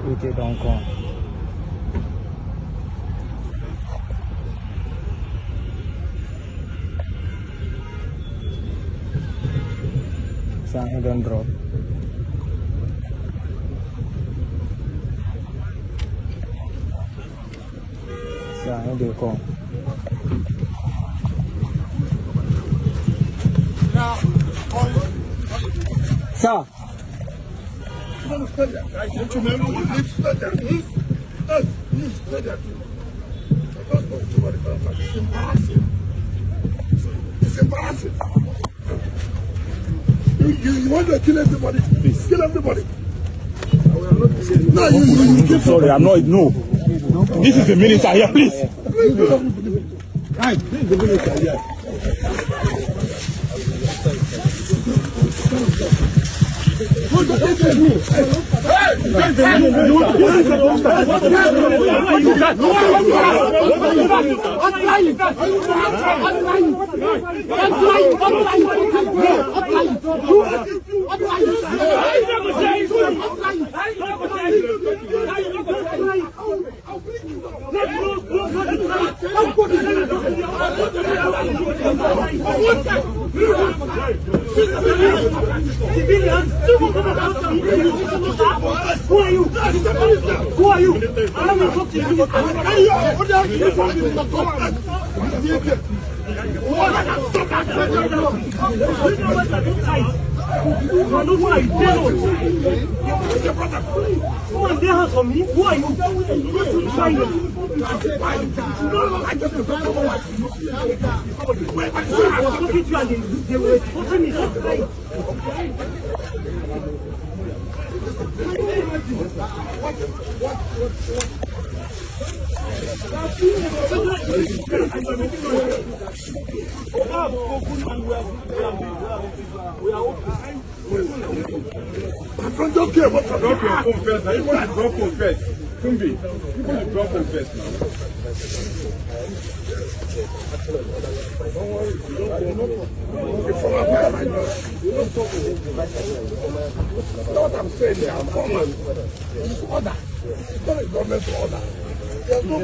côté d'Hong Kong. Sang dan drop. Sang điều con. Sao? It's embarrassing. You want to kill everybody? Please kill everybody. No, you sorry, I'm not. No. This is the minister here, please. Right, this is the minister here. Who are you? Who are you? I don't talk to you. Who are Don't care what Drop your phone first. Now you want to drop phone first. Kumbi, you want to drop phone first now. what I'm saying here, I'm common. It's order. It's not a government order. There's no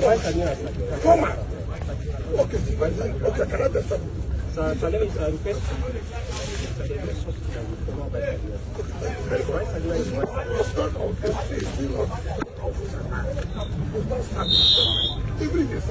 command. Okay, okay, can I just stop? Sir, let me request. Even if